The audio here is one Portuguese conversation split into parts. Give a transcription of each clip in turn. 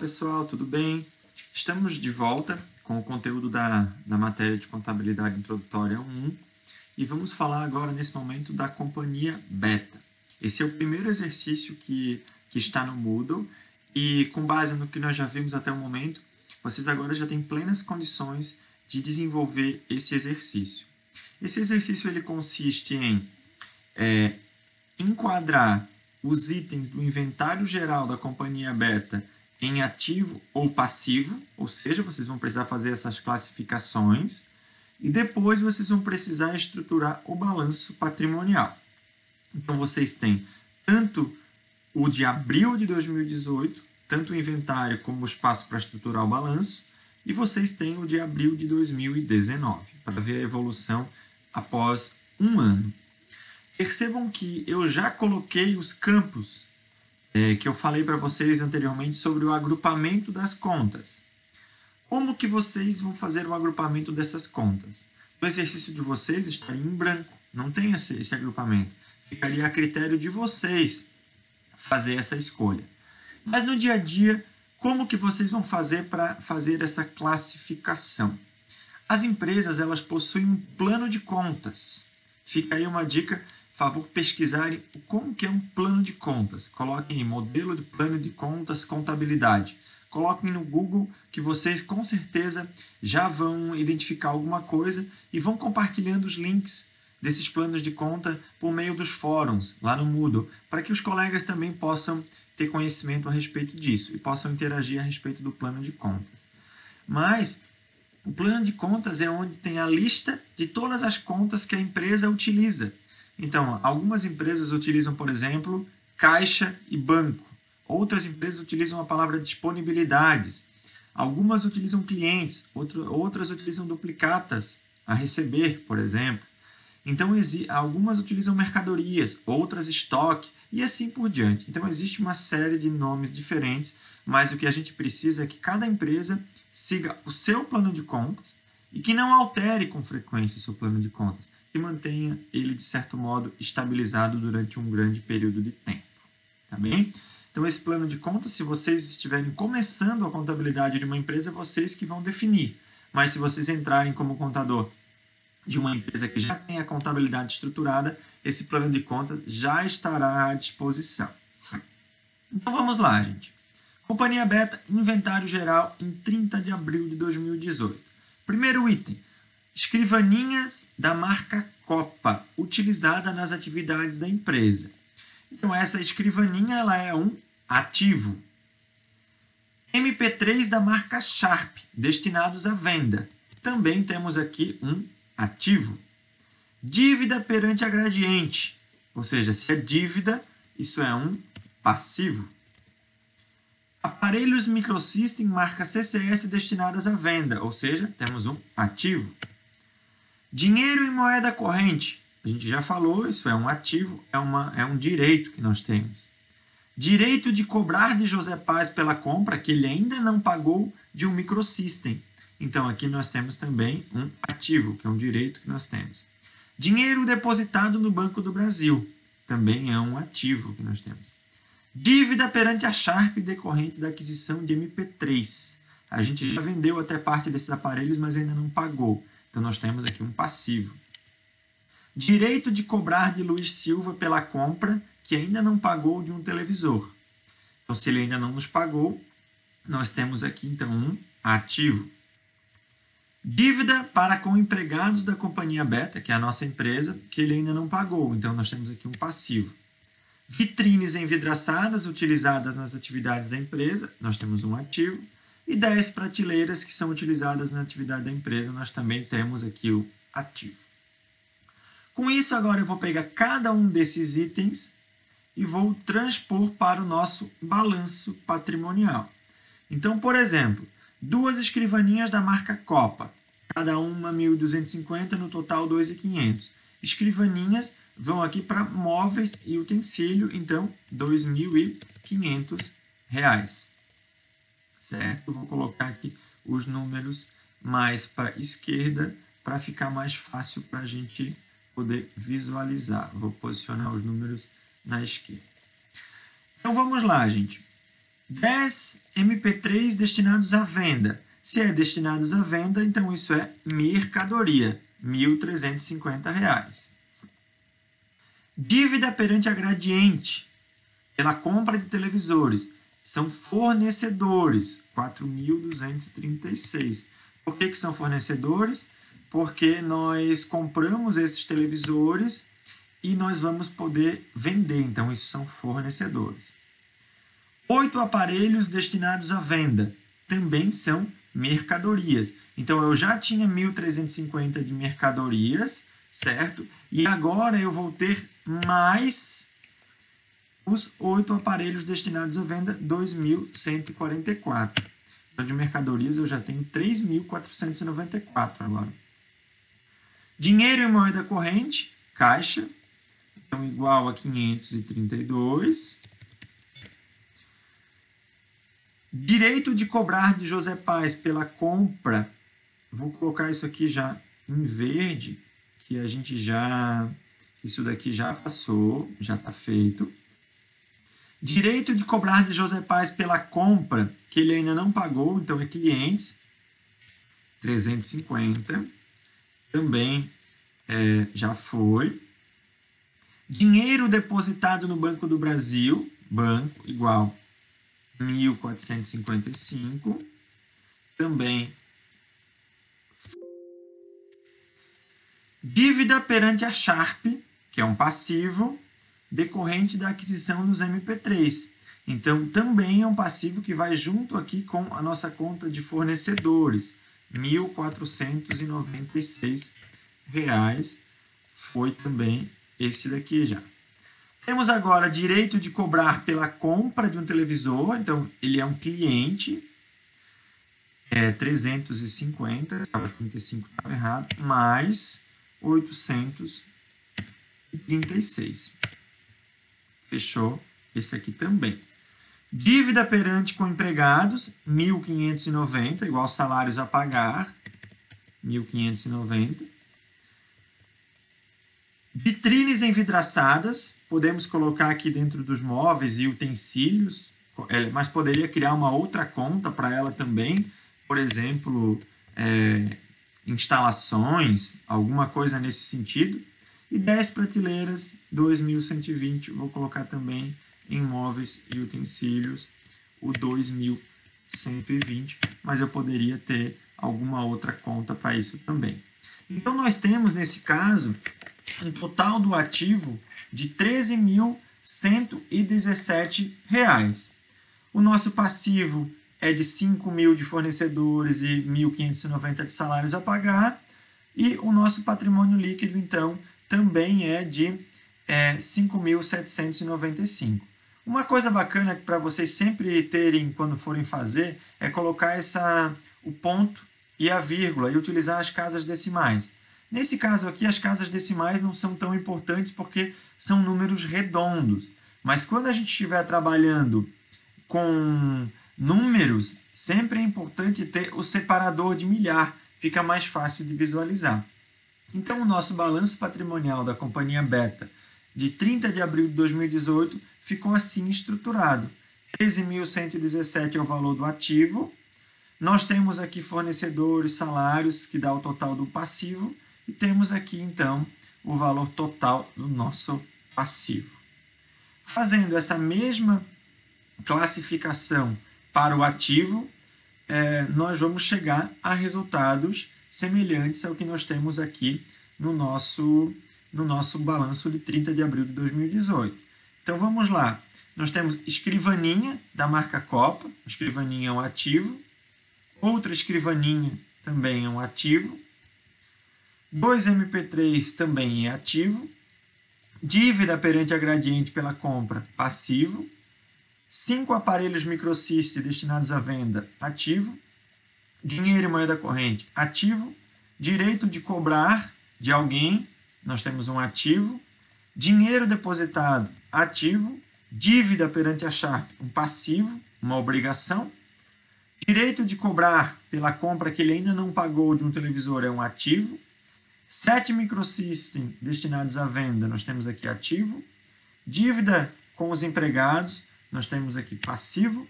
pessoal, tudo bem? Estamos de volta com o conteúdo da matéria de Contabilidade Introdutória 1 e vamos falar agora, nesse momento, da companhia Beta. Esse é o primeiro exercício que está no Moodle e, com base no que nós já vimos até o momento, vocês agora já têm plenas condições de desenvolver esse exercício. Esse exercício ele consiste em enquadrar os itens do inventário geral da companhia Beta em ativo ou passivo, ou seja, vocês vão precisar fazer essas classificações e depois vocês vão precisar estruturar o balanço patrimonial. Então, vocês têm tanto o de abril de 2018, tanto o inventário como o espaço para estruturar o balanço, e vocês têm o de abril de 2019, para ver a evolução após um ano. Percebam que eu já coloquei os campos que eu falei para vocês anteriormente sobre o agrupamento das contas. Como que vocês vão fazer o agrupamento dessas contas? O exercício de vocês estaria em branco, não tem esse agrupamento. Ficaria a critério de vocês fazer essa escolha. Mas no dia a dia, como que vocês vão fazer para fazer essa classificação? As empresas elas possuem um plano de contas. Fica aí uma dica. Favor pesquisarem como que é um plano de contas. Coloquem em modelo de plano de contas contabilidade. Coloquem no Google que vocês com certeza já vão identificar alguma coisa e vão compartilhando os links desses planos de conta por meio dos fóruns lá no Moodle, para que os colegas também possam ter conhecimento a respeito disso e possam interagir a respeito do plano de contas. Mas o plano de contas é onde tem a lista de todas as contas que a empresa utiliza. Então, algumas empresas utilizam, por exemplo, caixa e banco. Outras empresas utilizam a palavra disponibilidades. Algumas utilizam clientes, outras utilizam duplicatas a receber, por exemplo. Então, algumas utilizam mercadorias, outras estoque e assim por diante. Então, existe uma série de nomes diferentes, mas o que a gente precisa é que cada empresa siga o seu plano de contas e que não altere com frequência o seu plano de contas, e mantenha ele, de certo modo, estabilizado durante um grande período de tempo. Tá bem? Então, esse plano de contas, se vocês estiverem começando a contabilidade de uma empresa, é vocês que vão definir. Mas se vocês entrarem como contador de uma empresa que já tem a contabilidade estruturada, esse plano de contas já estará à disposição. Então, vamos lá, gente. Companhia Beta, inventário geral em 30 de abril de 2018. Primeiro item. Escrivaninhas da marca Copa, utilizada nas atividades da empresa. Então, essa escrivaninha ela é um ativo. MP3 da marca Sharp, destinados à venda. Também temos aqui um ativo. Dívida perante a Gradiente, ou seja, se é dívida, isso é um passivo. Aparelhos Microsystem marca CCS destinadas à venda, ou seja, temos um ativo. Dinheiro em moeda corrente, a gente já falou, isso é um ativo, é um direito que nós temos. Direito de cobrar de José Paz pela compra que ele ainda não pagou de um Microsystem. Então, aqui nós temos também um ativo, que é um direito que nós temos. Dinheiro depositado no Banco do Brasil, também é um ativo que nós temos. Dívida perante a Sharp decorrente da aquisição de MP3. A gente já vendeu até parte desses aparelhos, mas ainda não pagou. Então, nós temos aqui um passivo. Direito de cobrar de Luiz Silva pela compra que ainda não pagou de um televisor. Então, se ele ainda não nos pagou, nós temos aqui, então, um ativo. Dívida para com empregados da companhia Beta, que é a nossa empresa, que ele ainda não pagou. Então, nós temos aqui um passivo. Vitrines envidraçadas utilizadas nas atividades da empresa, nós temos um ativo. E 10 prateleiras que são utilizadas na atividade da empresa, nós também temos aqui o ativo. Com isso, agora eu vou pegar cada um desses itens e vou transpor para o nosso balanço patrimonial. Então, por exemplo, 2 escrivaninhas da marca Copa, cada uma 1.250, no total 2.500. Escrivaninhas vão aqui para móveis e utensílio, então R$ 2.500. Certo? Vou colocar aqui os números mais para a esquerda para ficar mais fácil para a gente poder visualizar. Vou posicionar os números na esquerda. Então, vamos lá, gente. 10 MP3 destinados à venda. Se é destinados à venda, então isso é mercadoria, R$ 1.350. Dívida perante a Gradiente, pela compra de televisores. São fornecedores, 4.236. Por que são fornecedores? Porque nós compramos esses televisores e nós vamos poder vender. Então, isso são fornecedores. 8 aparelhos destinados à venda. Também são mercadorias. Então, eu já tinha 1.350 de mercadorias, certo? E agora eu vou ter mais os 8 aparelhos destinados à venda, 2.144. Então, de mercadorias, eu já tenho 3.494 agora. Dinheiro em moeda corrente, caixa, então igual a 532. Direito de cobrar de José Paz pela compra, vou colocar isso aqui já em verde, que a gente já, isso daqui já passou, já está feito. Direito de cobrar de José Paz pela compra, que ele ainda não pagou, então é clientes, 350. Também já foi. Dinheiro depositado no Banco do Brasil, banco, igual 1.455. Também. Dívida perante a Sharp, que é um passivo, decorrente da aquisição dos MP3. Então, também é um passivo que vai junto aqui com a nossa conta de fornecedores. R$ 1.496 foi também esse daqui já. Temos agora direito de cobrar pela compra de um televisor. Então, ele é um cliente. 350, 35 estava errado, mais 836. Fechou esse aqui também. Dívida perante com empregados, 1.590, igual salários a pagar, 1.590. Vitrines envidraçadas, podemos colocar aqui dentro dos móveis e utensílios, mas poderia criar uma outra conta para ela também, por exemplo, instalações, alguma coisa nesse sentido. E 10 prateleiras, 2.120, vou colocar também em móveis e utensílios o 2.120, mas eu poderia ter alguma outra conta para isso também. Então, nós temos, nesse caso, um total do ativo de R$ 13.117. O nosso passivo é de 5.000 de fornecedores e 1.590 de salários a pagar, e o nosso patrimônio líquido, então, também é de 5.795. Uma coisa bacana para vocês sempre terem quando forem fazer é colocar o ponto e a vírgula e utilizar as casas decimais. Nesse caso aqui, as casas decimais não são tão importantes porque são números redondos. Mas quando a gente estiver trabalhando com números, sempre é importante ter o separador de milhar. Fica mais fácil de visualizar. Então, o nosso balanço patrimonial da companhia Beta de 30 de abril de 2018 ficou assim estruturado. 13.117 é o valor do ativo. Nós temos aqui fornecedores, salários, que dá o total do passivo. E temos aqui, então, o valor total do nosso passivo. Fazendo essa mesma classificação para o ativo, nós vamos chegar a resultados semelhantes ao que nós temos aqui no nosso balanço de 30 de abril de 2018. Então, vamos lá. Nós temos escrivaninha da marca Copa. A escrivaninha é um ativo. Outra escrivaninha também é um ativo. 2 MP3 também é ativo. Dívida perante a Gradiente pela compra, passivo. 5 aparelhos microsystem destinados à venda, ativo. Dinheiro e moeda corrente, ativo. Direito de cobrar de alguém, nós temos um ativo. Dinheiro depositado, ativo. Dívida perante a Sharp, um passivo, uma obrigação. Direito de cobrar pela compra que ele ainda não pagou de um televisor é um ativo. 7 microsystem destinados à venda, nós temos aqui ativo. Dívida com os empregados, nós temos aqui passivo.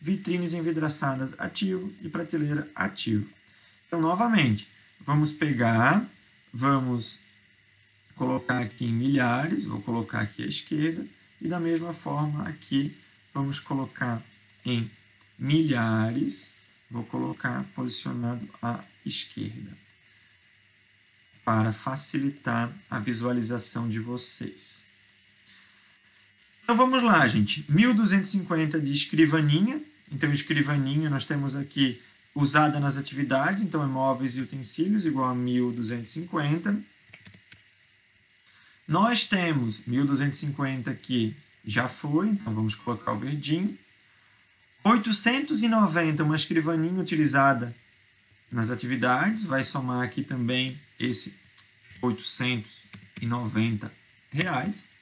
vitrines envidraçadas ativo e prateleira ativo. Então, novamente, vamos colocar aqui em milhares, vou colocar aqui à esquerda, e da mesma forma aqui vamos colocar em milhares, vou colocar posicionado à esquerda, para facilitar a visualização de vocês. Então vamos lá, gente. 1.250 de escrivaninha. Então, escrivaninha nós temos aqui usada nas atividades, então é móveis e utensílios igual a 1.250. Nós temos 1.250 aqui, já foi, então vamos colocar o verdinho. 890, uma escrivaninha utilizada nas atividades, vai somar aqui também esse 890 reais.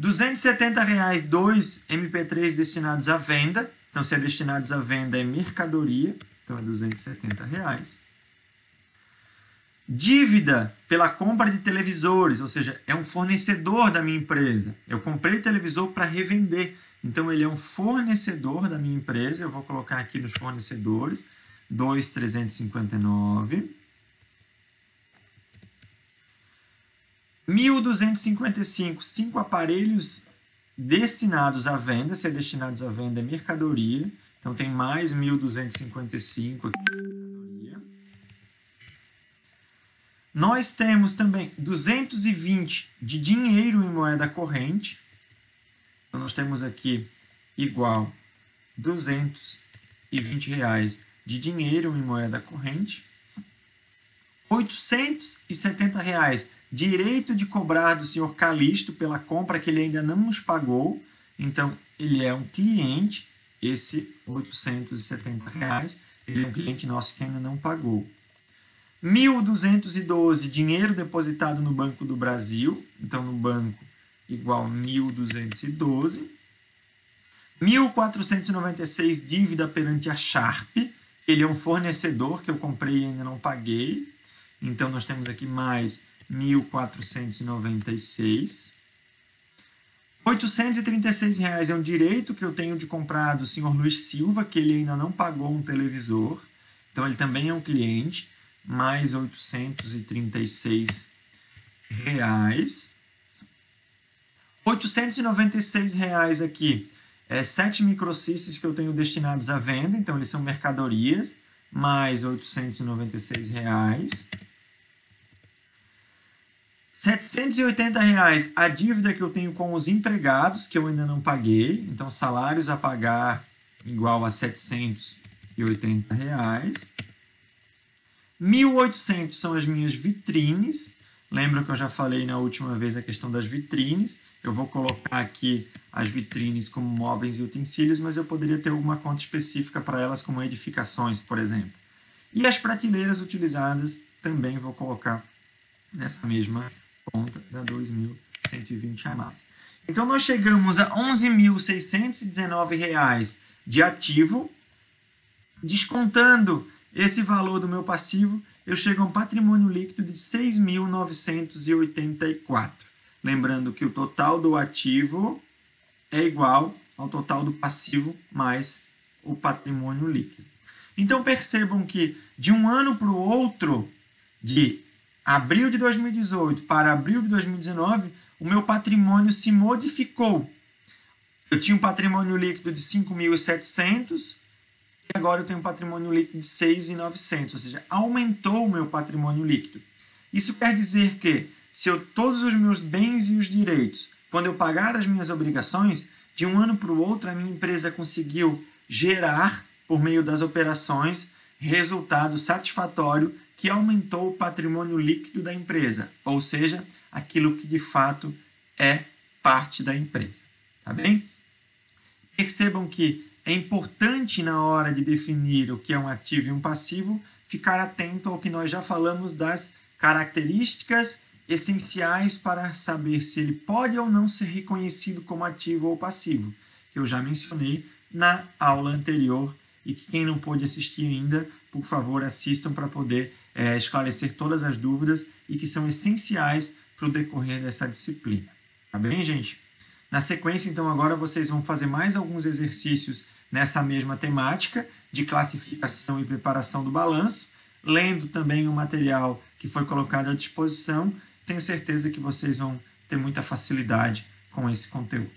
R$270, 2 MP3 destinados à venda. Então, se é destinados à venda, é mercadoria. Então, é R$270. Dívida pela compra de televisores, ou seja, é um fornecedor da minha empresa. Eu comprei televisor para revender. Então, ele é um fornecedor da minha empresa. Eu vou colocar aqui nos fornecedores. 2.359. 1.255, 5 aparelhos destinados à venda. Se é destinados à venda, é mercadoria. Então, tem mais 1.255 aqui de mercadoria. Nós temos também 220 de dinheiro em moeda corrente. Então, nós temos aqui igual R$220 de dinheiro em moeda corrente. R$870, direito de cobrar do senhor Calixto pela compra que ele ainda não nos pagou. Então, ele é um cliente, esse R$870, ele é um cliente nosso que ainda não pagou. 1.212, dinheiro depositado no Banco do Brasil. Então, no banco, igual 1.212. 1.496, dívida perante a Sharp. Ele é um fornecedor que eu comprei e ainda não paguei. Então, nós temos aqui mais 1.496. R$836 é um direito que eu tenho de comprar do senhor Luiz Silva, que ele ainda não pagou um televisor. Então, ele também é um cliente. Mais R$836. R$896 aqui. 7 microsystems que eu tenho destinados à venda. Então, eles são mercadorias. Mais R$896. R$780, a dívida que eu tenho com os empregados, que eu ainda não paguei. Então, salários a pagar igual a R$780. R$1.800 são as minhas vitrines. Lembra que eu já falei na última vez a questão das vitrines. Eu vou colocar aqui as vitrines como móveis e utensílios, mas eu poderia ter alguma conta específica para elas, como edificações, por exemplo. E as prateleiras utilizadas também vou colocar nessa mesma conta da 2.120 a mais. Então, nós chegamos a R$11.619 de ativo. Descontando esse valor do meu passivo, eu chego a um patrimônio líquido de 6.984. Lembrando que o total do ativo é igual ao total do passivo mais o patrimônio líquido. Então, percebam que de um ano para o outro, de abril de 2018 para abril de 2019, o meu patrimônio se modificou. Eu tinha um patrimônio líquido de 5.700 e agora eu tenho um patrimônio líquido de 6.900, ou seja, aumentou o meu patrimônio líquido. Isso quer dizer que, se todos os meus bens e os direitos, quando eu pagar as minhas obrigações, de um ano para o outro, a minha empresa conseguiu gerar, por meio das operações, resultado satisfatório que aumentou o patrimônio líquido da empresa, ou seja, aquilo que de fato é parte da empresa. Tá bem? Percebam que é importante, na hora de definir o que é um ativo e um passivo, ficar atento ao que nós já falamos das características essenciais para saber se ele pode ou não ser reconhecido como ativo ou passivo, que eu já mencionei na aula anterior, e que quem não pôde assistir ainda, por favor, assistam para poder esclarecer todas as dúvidas e que são essenciais para o decorrer dessa disciplina. Tá bem, gente? Na sequência, então, agora vocês vão fazer mais alguns exercícios nessa mesma temática de classificação e preparação do balanço, lendo também o material que foi colocado à disposição. Tenho certeza que vocês vão ter muita facilidade com esse conteúdo.